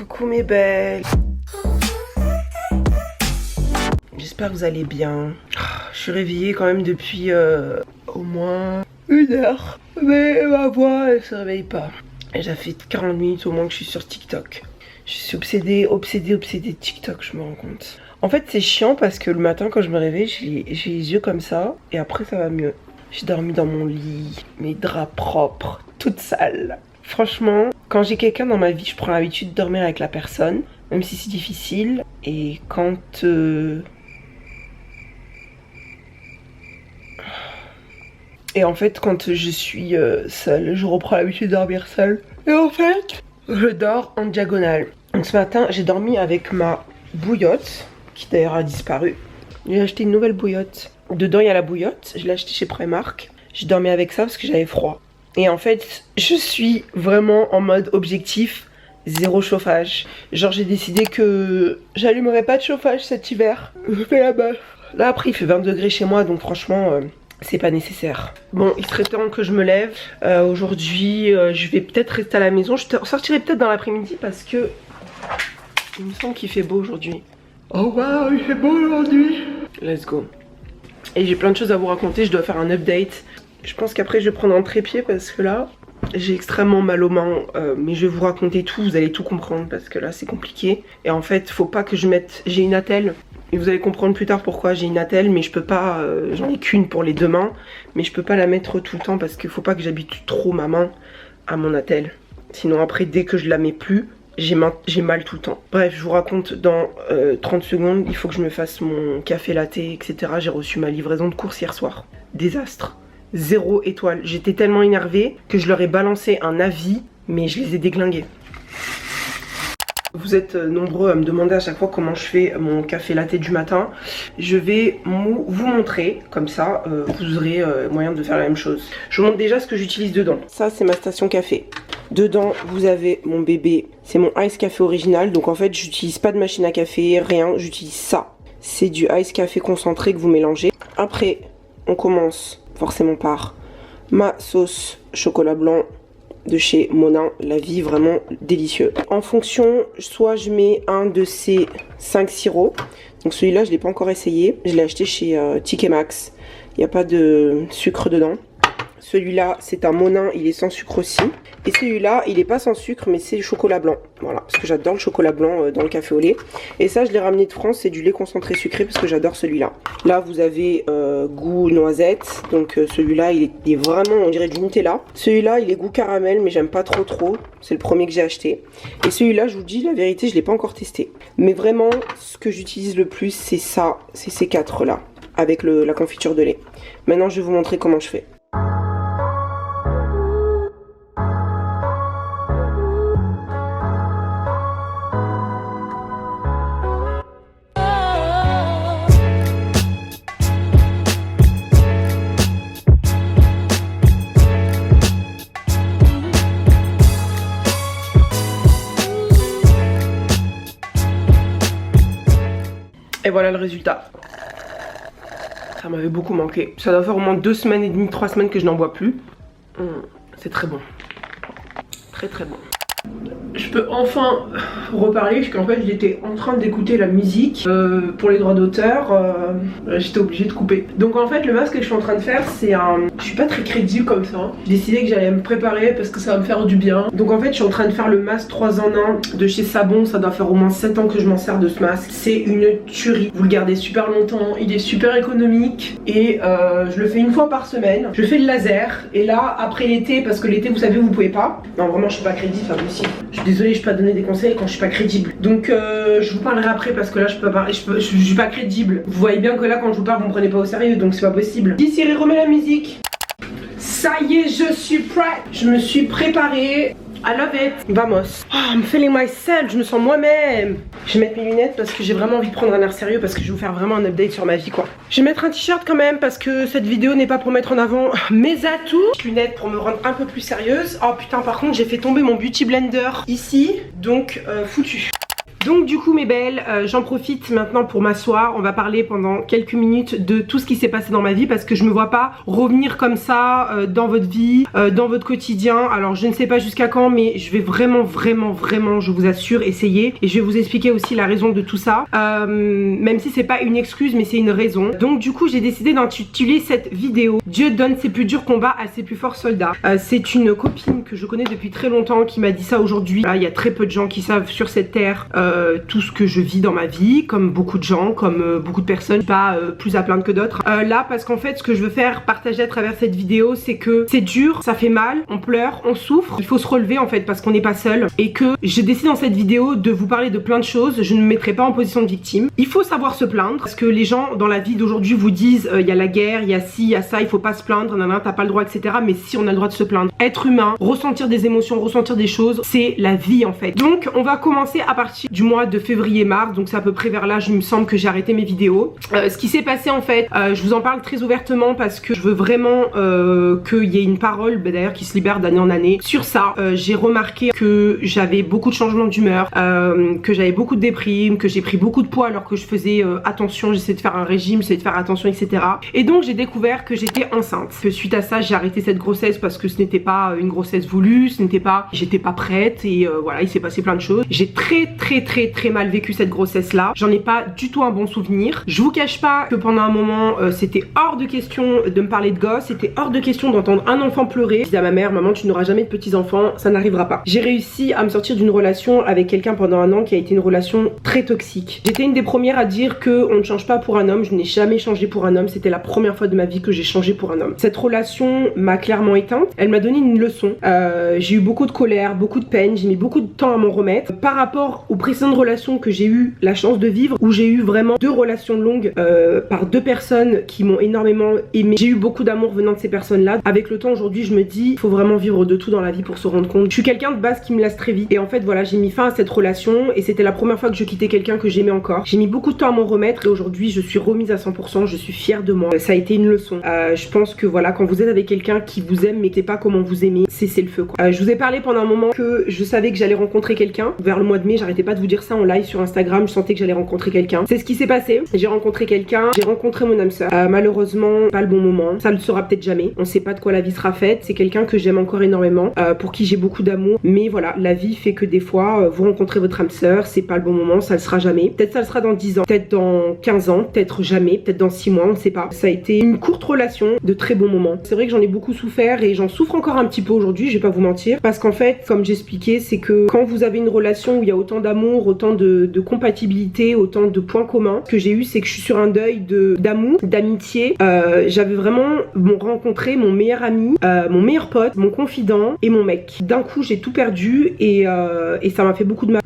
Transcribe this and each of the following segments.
Coucou mes belles. J'espère que vous allez bien. Je suis réveillée quand même depuis au moins 1 heure. Mais ma voix elle se réveille pas. Et ça fait 40 minutes au moins que je suis sur TikTok. Je suis obsédée de TikTok, je me rends compte. En fait c'est chiant parce que le matin quand je me réveille, j'ai les yeux comme ça et après ça va mieux. J'ai dormi dans mon lit, mes draps propres, toute sale. Franchement, quand j'ai quelqu'un dans ma vie, je prends l'habitude de dormir avec la personne, même si c'est difficile. Et quand... Et en fait, quand je suis seule, je reprends l'habitude de dormir seule. Et en fait, je dors en diagonale. Donc ce matin, j'ai dormi avec ma bouillotte, qui d'ailleurs a disparu. J'ai acheté une nouvelle bouillotte. Dedans, il y a la bouillotte. Je l'ai achetée chez Primark. J'ai dormi avec ça parce que j'avais froid. Et en fait, je suis vraiment en mode objectif, 0 chauffage. Genre, j'ai décidé que j'allumerai pas de chauffage cet hiver. Je fais la meuf. Là, après, il fait 20 degrés chez moi, donc franchement, c'est pas nécessaire. Bon, il serait temps que je me lève. Aujourd'hui, je vais peut-être rester à la maison. Je sortirai peut-être dans l'après-midi parce que il me semble qu'il fait beau aujourd'hui. Oh waouh, il fait beau aujourd'hui. Let's go. Et j'ai plein de choses à vous raconter. Je dois faire un update. Je pense qu'après je vais prendre un trépied parce que là j'ai extrêmement mal aux mains, mais je vais vous raconter tout, vous allez tout comprendre parce que là c'est compliqué. Et en fait faut pas que je mette, j'ai une attelle et vous allez comprendre plus tard pourquoi j'ai une attelle, mais je peux pas, j'en ai qu'une pour les 2 mains, mais je peux pas la mettre tout le temps parce qu'il faut pas que j'habitue trop ma main à mon attelle. Sinon après dès que je la mets plus, j'ai mal tout le temps. Bref, je vous raconte dans 30 secondes, il faut que je me fasse mon café latte, etc. J'ai reçu ma livraison de course hier soir. Désastre. 0 étoile. J'étais tellement énervée que je leur ai balancé un avis, mais je les ai déglingués. Vous êtes nombreux à me demander à chaque fois comment je fais mon café latte du matin. Je vais vous montrer, comme ça vous aurez moyen de faire la même chose. Je vous montre déjà ce que j'utilise dedans. Ça c'est ma station café. Dedans vous avez mon bébé, c'est mon Ice Café original. Donc en fait j'utilise pas de machine à café, rien, j'utilise ça. C'est du Ice Café concentré que vous mélangez. Après on commence forcément par ma sauce chocolat blanc de chez Monin, la vie vraiment délicieux. En fonction, soit je mets un de ces 5 sirops. Donc celui-là je l'ai pas encore essayé, je l'ai acheté chez TK Maxx. Il n'y a pas de sucre dedans. Celui-là c'est un Monin, il est sans sucre aussi. Et celui-là il est pas sans sucre mais c'est du chocolat blanc. Voilà, parce que j'adore le chocolat blanc dans le café au lait. Et ça je l'ai ramené de France, c'est du lait concentré sucré parce que j'adore celui-là. Là vous avez goût noisette, donc celui-là il est vraiment, on dirait du Nutella. Celui-là il est goût caramel mais j'aime pas trop, c'est le premier que j'ai acheté. Et celui-là je vous dis la vérité, je l'ai pas encore testé. Mais vraiment ce que j'utilise le plus c'est ça, c'est ces 4 là, avec la confiture de lait. Maintenant je vais vous montrer comment je fais. Et voilà le résultat. Ça m'avait beaucoup manqué. Ça doit faire au moins 2 semaines et demie, 3 semaines que je n'en bois plus. C'est très bon. Très bon. Je peux enfin reparler parce qu'en fait j'étais en train d'écouter la musique pour les droits d'auteur, j'étais obligée de couper. Donc en fait le masque que je suis en train de faire c'est un... Je suis pas très crédible comme ça. J'ai décidé que j'allais me préparer parce que ça va me faire du bien. Donc en fait je suis en train de faire le masque 3 en 1 de chez Sabon. Ça doit faire au moins 7 ans que je m'en sers de ce masque. C'est une tuerie. Vous le gardez super longtemps, il est super économique. Et je le fais 1 fois par semaine. Je fais le laser. Et là après l'été, parce que l'été vous savez vous pouvez pas. Non vraiment je suis pas crédible, c'est impossible. Je suis désolée, je peux pas donner des conseils quand je suis pas crédible. Donc je vous parlerai après parce que là je peux pas, je suis pas crédible. Vous voyez bien que là quand je vous parle vous me prenez pas au sérieux, donc c'est pas possible. Dis Siri, remets la musique. Ça y est, je suis prête. Je me suis préparée. I love it. Vamos. Oh, I'm feeling myself. Je me sens moi-même. Je vais mettre mes lunettes parce que j'ai vraiment envie de prendre un air sérieux parce que je vais vous faire vraiment un update sur ma vie quoi. Je vais mettre un t-shirt quand même parce que cette vidéo n'est pas pour mettre en avant mes atouts. Lunettes pour me rendre un peu plus sérieuse. Oh putain, par contre j'ai fait tomber mon beauty blender ici, donc foutu. Donc du coup mes belles, j'en profite maintenant pour m'asseoir. On va parler pendant quelques minutes de tout ce qui s'est passé dans ma vie, parce que je me vois pas revenir comme ça dans votre vie, dans votre quotidien. Alors je ne sais pas jusqu'à quand, mais je vais vraiment, je vous assure, essayer. Et je vais vous expliquer aussi la raison de tout ça, même si c'est pas une excuse, mais c'est une raison. Donc du coup j'ai décidé d'intituler cette vidéo Dieu donne ses plus durs combats à ses plus forts soldats. C'est une copine que je connais depuis très longtemps qui m'a dit ça aujourd'hui. Il y a très peu de gens qui savent sur cette terre tout ce que je vis dans ma vie, comme beaucoup de gens, comme beaucoup de personnes, pas plus à plaindre que d'autres. Là, parce qu'en fait, ce que je veux faire partager à travers cette vidéo, c'est que c'est dur, ça fait mal, on pleure, on souffre, il faut se relever en fait, parce qu'on n'est pas seul, et que j'ai décidé dans cette vidéo de vous parler de plein de choses. Je ne me mettrai pas en position de victime. Il faut savoir se plaindre, parce que les gens dans la vie d'aujourd'hui vous disent il y a la guerre, il y a ci, il y a ça, il faut pas se plaindre, nanana, t'as pas le droit, etc. Mais si, on a le droit de se plaindre. Être humain, ressentir des émotions, ressentir des choses, c'est la vie en fait. Donc on va commencer à partir du mois de février-mars, donc c'est à peu près vers là, il me semble que j'ai arrêté mes vidéos. Ce qui s'est passé en fait, je vous en parle très ouvertement parce que je veux vraiment qu'il y ait une parole, d'ailleurs, qui se libère d'année en année sur ça. J'ai remarqué que j'avais beaucoup de changements d'humeur, que j'avais beaucoup de déprime, que j'ai pris beaucoup de poids alors que je faisais attention, j'essayais de faire un régime, j'essayais de faire attention, etc. Et donc j'ai découvert que j'étais enceinte. Que suite à ça, j'ai arrêté cette grossesse parce que ce n'était pas une grossesse voulue, ce n'était pas, j'étais pas prête, et voilà, il s'est passé plein de choses. J'ai très mal vécu cette grossesse là, j'en ai pas du tout un bon souvenir. Je vous cache pas que pendant un moment c'était hors de question de me parler de gosse, c'était hors de question d'entendre un enfant pleurer. Je dis à ma mère, maman, tu n'auras jamais de petits enfants, ça n'arrivera pas. J'ai réussi à me sortir d'une relation avec quelqu'un pendant un an qui a été une relation très toxique. J'étais une des premières à dire que on ne change pas pour un homme, je n'ai jamais changé pour un homme, c'était la première fois de ma vie que j'ai changé pour un homme. Cette relation m'a clairement éteinte, elle m'a donné une leçon. J'ai eu beaucoup de colère, beaucoup de peine, j'ai mis beaucoup de temps à m'en remettre. Par rapport aux précédentes relations que j'ai eu la chance de vivre, où j'ai eu vraiment 2 relations longues par 2 personnes qui m'ont énormément aimé, j'ai eu beaucoup d'amour venant de ces personnes là. Avec le temps aujourd'hui, je me dis, il faut vraiment vivre de tout dans la vie pour se rendre compte. Je suis quelqu'un de base qui me lasse très vite, et en fait voilà, j'ai mis fin à cette relation, et c'était la première fois que je quittais quelqu'un que j'aimais encore. J'ai mis beaucoup de temps à m'en remettre, et aujourd'hui je suis remise à 100%, je suis fière de moi. Ça a été une leçon. Je pense que voilà, quand vous êtes avec quelqu'un qui vous aime mais qui sait pas comment vous aimer, c'est le feu quoi. Je vous ai parlé pendant un moment que je savais que j'allais rencontrer quelqu'un. Vers le mois de mai, j'arrêtais pas de vous dire ça en live sur Instagram, je sentais que j'allais rencontrer quelqu'un. C'est ce qui s'est passé, j'ai rencontré quelqu'un, j'ai rencontré mon âme sœur. Malheureusement, pas le bon moment, ça le sera peut-être jamais, on sait pas de quoi la vie sera faite. C'est quelqu'un que j'aime encore énormément, pour qui j'ai beaucoup d'amour, mais voilà, la vie fait que des fois, vous rencontrez votre âme sœur, c'est pas le bon moment, ça le sera jamais. Peut-être ça le sera dans 10 ans, peut-être dans 15 ans, peut-être jamais, peut-être dans 6 mois, on sait pas. Ça a été une courte relation de très bons moments. C'est vrai que j'en ai beaucoup souffert, et j'en souffre encore un petit peu aujourd'hui, je vais pas vous mentir, parce qu'en fait, comme j'expliquais, c'est que quand vous avez une relation où il y a autant d'amour, autant de compatibilité, autant de points communs, ce que j'ai eu, c'est que je suis sur un deuil d'amour, d'amitié. J'avais vraiment rencontré mon meilleur ami, mon meilleur pote, mon confident et mon mec. D'un coup, j'ai tout perdu, et ça m'a fait beaucoup de mal.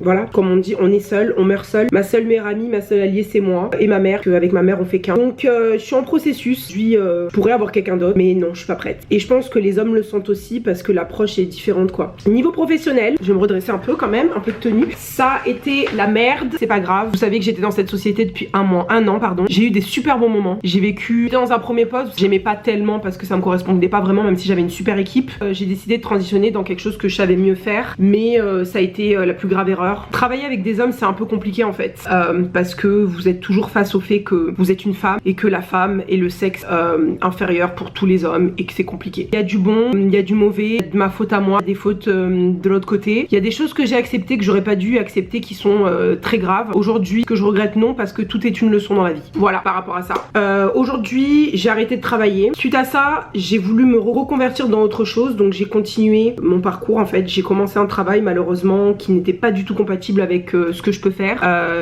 Voilà, comme on dit, on est seul, on meurt seul. Ma seule meilleure amie, ma seule alliée, c'est moi et ma mère, qu'avec ma mère on fait qu'un. Donc je suis en processus, je pourrais avoir quelqu'un d'autre, mais non, je suis pas prête. Et je pense que les hommes le sentent aussi, parce que l'approche est différente quoi. Niveau professionnel, je vais me redresser un peu quand même, un peu de tenue. Ça a été la merde, c'est pas grave. Vous savez que j'étais dans cette société depuis un an, pardon. J'ai eu des super bons moments. J'ai vécu dans un premier poste, j'aimais pas tellement parce que ça me correspondait pas vraiment, même si j'avais une super équipe. J'ai décidé de transitionner dans quelque chose que je savais mieux faire, mais ça a été la plus grave erreur. Travailler avec des hommes, c'est un peu compliqué en fait, parce que vous êtes toujours face au fait que vous êtes une femme, et que la femme est le sexe inférieur pour tous les hommes, et que c'est compliqué. Il y a du bon, il y a du mauvais, de ma faute à moi, des fautes de l'autre côté. Il y a des choses que j'ai acceptées, que j'aurais pas dû accepter, qui sont très graves. Aujourd'hui, que je regrette, non, parce que tout est une leçon dans la vie. Voilà, par rapport à ça. Aujourd'hui, j'ai arrêté de travailler. Suite à ça, j'ai voulu me reconvertir dans autre chose, donc j'ai continué mon parcours en fait. J'ai commencé un travail malheureusement qui n'était pas du tout compatible avec ce que je peux faire.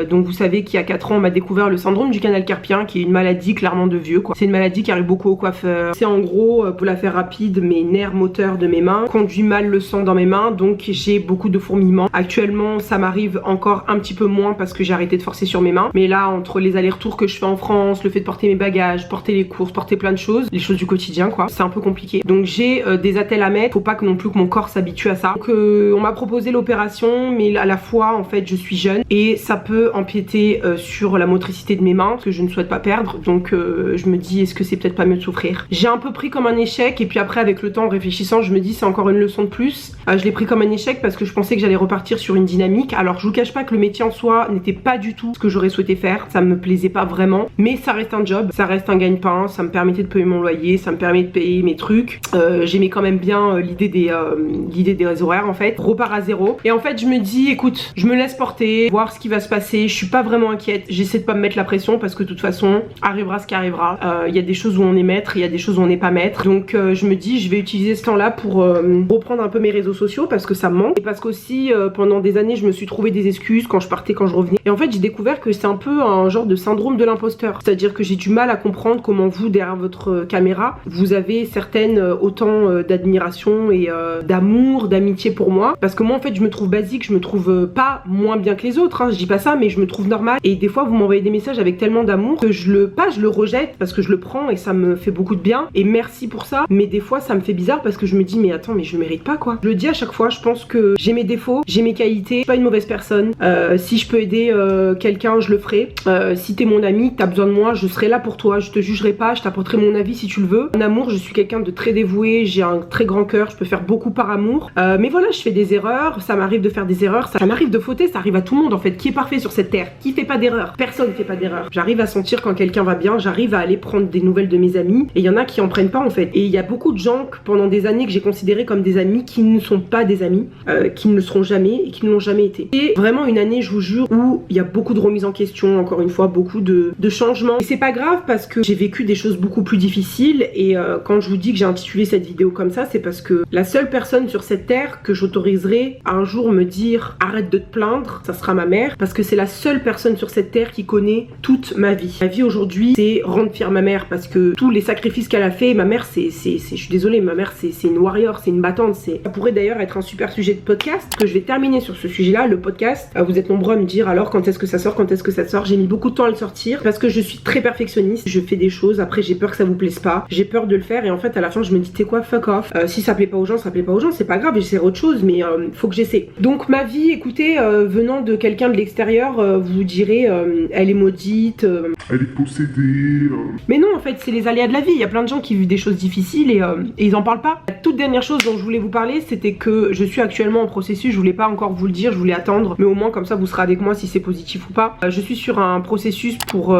Donc vous savez qu'il y a 4 ans on m'a découvert le syndrome du canal carpien, qui est une maladie clairement de vieux quoi. C'est une maladie qui arrive beaucoup aux coiffeurs. C'est en gros, pour la faire rapide, mes nerfs moteurs de mes mains conduisent mal le sang dans mes mains, donc j'ai beaucoup de fourmillements. Actuellement ça m'arrive encore un petit peu moins parce que j'ai arrêté de forcer sur mes mains, mais là entre les allers-retours que je fais en France, le fait de porter mes bagages, porter les courses, porter plein de choses, les choses du quotidien quoi, c'est un peu compliqué. Donc j'ai des attelles à mettre, faut pas que non plus que mon corps s'habitue à ça. Donc on m'a proposé l'opération, mais à la fois en fait je suis jeune et ça peut empiéter sur la motricité de mes mains que je ne souhaite pas perdre, donc je me dis est-ce que c'est peut-être pas mieux de souffrir. J'ai un peu pris comme un échec et puis après avec le temps en réfléchissant je me dis c'est encore une leçon de plus. Je l'ai pris comme un échec parce que je pensais que j'allais repartir sur une dynamique. Alors je vous cache pas que le métier en soi n'était pas du tout ce que j'aurais souhaité faire, ça me plaisait pas vraiment, mais ça reste un job, ça reste un gagne-pain, ça me permettait de payer mon loyer, ça me permet de payer mes trucs. J'aimais quand même bien l'idée des horaires en fait. Repart à zéro et en fait je me dis écoute, je me laisse porter, voir ce qui va se passer, je suis pas vraiment inquiète, j'essaie de pas me mettre la pression parce que de toute façon arrivera ce qui arrivera. Il y a des choses où on est maître, il y a des choses où on n'est pas maître, donc je me dis je vais utiliser ce temps là pour reprendre un peu mes réseaux sociaux parce que ça me manque et parce qu'aussi pendant des années je me suis trouvé des excuses quand je partais, quand je revenais, et en fait j'ai découvert que c'est un peu un genre de syndrome de l'imposteur, c'est à dire que j'ai du mal à comprendre comment vous derrière votre caméra vous avez certaines autant d'admiration et d'amour, d'amitié pour moi, parce que moi en fait je me trouve basique, je me trouve pas moins bien que les autres, hein, je dis pas ça, mais je me trouve normal et des fois vous m'envoyez des messages avec tellement d'amour que je le rejette parce que je le prends et ça me fait beaucoup de bien et merci pour ça, mais des fois ça me fait bizarre parce que je me dis mais attends mais je mérite pas quoi. Je le dis à chaque fois, je pense que j'ai mes défauts, j'ai mes qualités, je suis pas une mauvaise personne, si je peux aider quelqu'un je le ferai, si t'es mon ami, t'as besoin de moi, je serai là pour toi, je te jugerai pas, je t'apporterai mon avis si tu le veux. En amour je suis quelqu'un de très dévoué, j'ai un très grand cœur, je peux faire beaucoup par amour, mais voilà je fais des erreurs, ça m'arrive de faire des erreurs, ça m'arrive de fauter, ça arrive à tout le monde en fait. Qui est parfait sur cette terre? Qui fait pas d'erreur? Personne fait pas d'erreur. J'arrive à sentir quand quelqu'un va bien, j'arrive à aller prendre des nouvelles de mes amis et il y en a qui en prennent pas en fait, et il y a beaucoup de gens que pendant des années que j'ai considérés comme des amis qui ne sont pas des amis, qui ne le seront jamais et qui ne l'ont jamais été. Et vraiment une année je vous jure où il y a beaucoup de remises en question, encore une fois beaucoup de changements, et c'est pas grave parce que j'ai vécu des choses beaucoup plus difficiles et quand je vous dis que j'ai intitulé cette vidéo comme ça, c'est parce que la seule personne sur cette terre que j'autoriserai à un jour me dire arrête de te plaindre, ça sera ma mère, parce que c'est la seule personne sur cette terre qui connaît toute ma vie. Ma vie aujourd'hui c'est rendre fière ma mère parce que tous les sacrifices qu'elle a fait, ma mère je suis désolée, ma mère c'est une warrior, c'est une battante, ça pourrait d'ailleurs être un super sujet de podcast, que je vais terminer sur ce sujet là, le podcast. Vous êtes nombreux à me dire alors quand est-ce que ça sort, quand est-ce que ça sort, j'ai mis beaucoup de temps à le sortir parce que je suis très perfectionniste, je fais des choses, après j'ai peur que ça vous plaise pas, j'ai peur de le faire et en fait à la fin je me dis t'es quoi, fuck off, si ça plaît pas aux gens, ça plaît pas aux gens, c'est pas grave, j'essaierai autre chose, mais faut que j'essaie. Donc ma vie, écoutez, venant de quelqu'un de l'extérieur, vous direz elle est maudite, elle est possédée. Mais non en fait c'est les aléas de la vie, il y a plein de gens qui vivent des choses difficiles et ils en parlent pas. La toute dernière chose dont je voulais vous parler, c'était que je suis actuellement en processus, je voulais pas encore vous le dire, je voulais attendre, mais au moins comme ça vous serez avec moi si c'est positif ou pas. Je suis sur un processus pour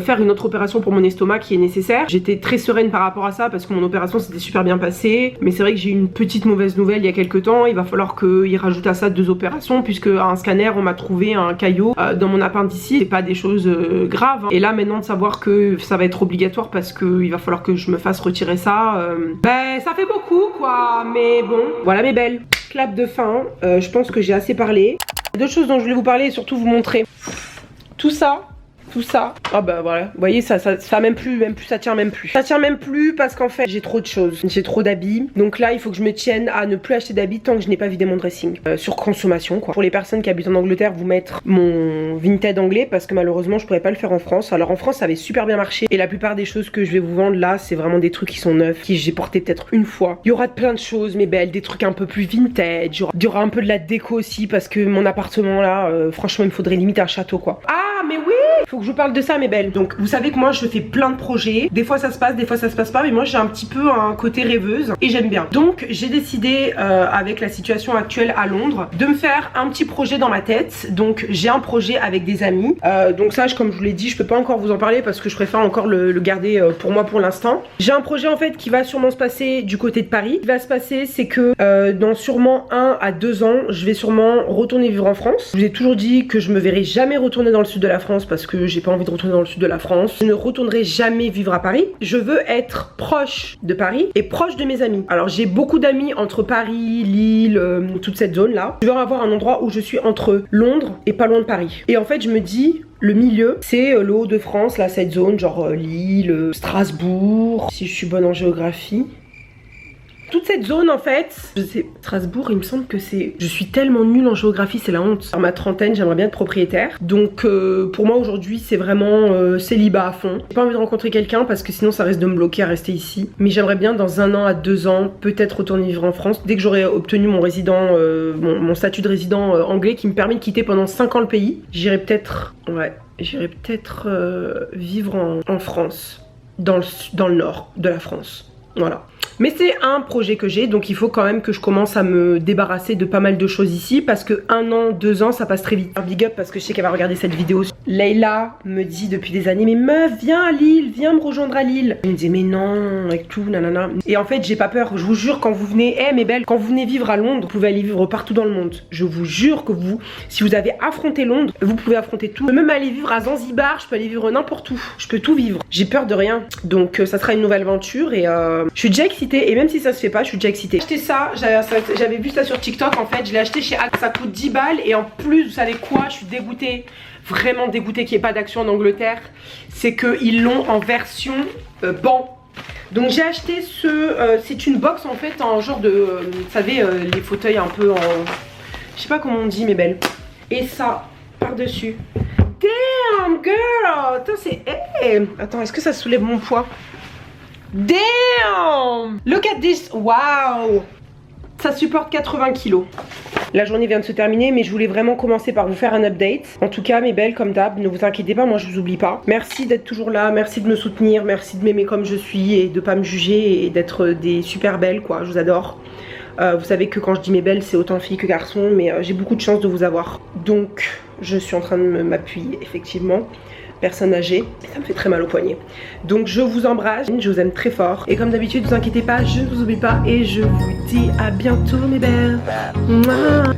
faire une autre opération pour mon estomac qui est nécessaire. J'étais très sereine par rapport à ça parce que mon opération s'était super bien passée, mais c'est vrai que j'ai eu une petite mauvaise nouvelle il y a quelques temps, il va falloir qu'il rajoute à ça 2 opérations puisque à un scanner on m'a trouvé un caillot dans mon appendicite, c'est pas des choses graves, hein. Et là maintenant de savoir que ça va être obligatoire parce que il va falloir que je me fasse retirer ça, ben ça fait beaucoup quoi, mais bon, voilà mes belles. Clap de fin, je pense que j'ai assez parlé. D'autres choses dont je voulais vous parler et surtout vous montrer. Tout ça, ah bah voilà, vous voyez ça même plus, ça tient même plus. Ça tient même plus parce qu'en fait j'ai trop de choses, j'ai trop d'habits. Donc là il faut que je me tienne à ne plus acheter d'habits tant que je n'ai pas vidé mon dressing. Sur consommation quoi. Pour les personnes qui habitent en Angleterre, vous mettre mon Vinted anglais parce que malheureusement je pourrais pas le faire en France. Alors en France ça avait super bien marché et la plupart des choses que je vais vous vendre là c'est vraiment des trucs qui sont neufs, qui j'ai porté peut-être une fois. Il y aura plein de choses mais belles, des trucs un peu plus vintage, il y aura un peu de la déco aussi parce que mon appartement là, franchement il me faudrait limite un château quoi. Ah mais oui, faut que je vous parle de ça mes belles. Donc vous savez que moi je fais plein de projets, des fois ça se passe, des fois ça se passe pas, mais moi j'ai un petit peu un côté rêveuse et j'aime bien. Donc j'ai décidé avec la situation actuelle à Londres de me faire un petit projet dans ma tête. Donc j'ai un projet avec des amis, donc ça comme je vous l'ai dit je peux pas encore vous en parler parce que je préfère encore le garder pour moi pour l'instant. J'ai un projet en fait qui va sûrement se passer du côté de Paris. Ce qui va se passer c'est que dans sûrement 1 à 2 ans je vais sûrement retourner vivre en France. Je vous ai toujours dit que je me verrai jamais retourner dans le sud de la France parce que j'ai pas envie de retourner dans le sud de la France. Je ne retournerai jamais vivre à Paris. Je veux être proche de Paris et proche de mes amis. Alors j'ai beaucoup d'amis entre Paris, Lille, toute cette zone là. Je veux avoir un endroit où je suis entre Londres et pas loin de Paris. Et en fait je me dis le milieu c'est le haut de France là, cette zone genre Lille, Strasbourg, si je suis bonne en géographie. Toute cette zone en fait, je sais, Strasbourg, il me semble que c'est... Je suis tellement nulle en géographie, c'est la honte. À ma trentaine, j'aimerais bien être propriétaire. Donc pour moi aujourd'hui, c'est vraiment célibat à fond. J'ai pas envie de rencontrer quelqu'un parce que sinon ça risque de me bloquer à rester ici. Mais j'aimerais bien dans 1 an à 2 ans, peut-être retourner vivre en France. Dès que j'aurai obtenu mon résident, mon statut de résident anglais qui me permet de quitter pendant 5 ans le pays, j'irai peut-être... Ouais, j'irai peut-être vivre en France. Dans le nord de la France. Voilà. Mais c'est un projet que j'ai, donc il faut quand même que je commence à me débarrasser de pas mal de choses ici parce que 1 an, 2 ans, ça passe très vite. Big up parce que je sais qu'elle va regarder cette vidéo. Leïla me dit depuis des années, mais meuf, viens à Lille, viens me rejoindre à Lille. Je me disais, mais non, avec tout, nanana. Et en fait, j'ai pas peur. Je vous jure, quand vous venez, mes belles, quand vous venez vivre à Londres, vous pouvez aller vivre partout dans le monde. Je vous jure que si vous avez affronté Londres, vous pouvez affronter tout. Je peux même aller vivre à Zanzibar, je peux aller vivre n'importe où. Je peux tout vivre. J'ai peur de rien. Donc ça sera une nouvelle aventure et je suis déjà excitée. Et même si ça se fait pas, je suis déjà excitée. J'ai acheté ça, j'avais vu ça sur TikTok en fait. Je l'ai acheté chez Act, ça coûte 10 balles. Et en plus, vous savez quoi, je suis dégoûtée. Vraiment dégoûtée qu'il n'y ait pas d'action en Angleterre. C'est qu'ils l'ont en version banc. Donc j'ai acheté c'est une box en fait en genre de, vous savez, les fauteuils un peu en... Je sais pas comment on dit mes belles. Et ça, par-dessus. Damn girl. Attends, c'est... Hey. Attends, est-ce que ça soulève mon poids? Damn! Look at this! Wow! Ça supporte 80 kilos. La journée vient de se terminer, mais je voulais vraiment commencer par vous faire un update. En tout cas, mes belles, comme d'hab, ne vous inquiétez pas, moi je vous oublie pas. Merci d'être toujours là, merci de me soutenir, merci de m'aimer comme je suis et de pas me juger et d'être des super belles, quoi. Je vous adore. Vous savez que quand je dis mes belles, c'est autant filles que garçons, mais j'ai beaucoup de chance de vous avoir. Donc, je suis en train de m'appuyer, effectivement. Personne âgée, et ça me fait très mal au poignet. Donc je vous embrasse, je vous aime très fort. Et comme d'habitude, ne vous inquiétez pas, je ne vous oublie pas. Et je vous dis à bientôt mes belles. Mouah.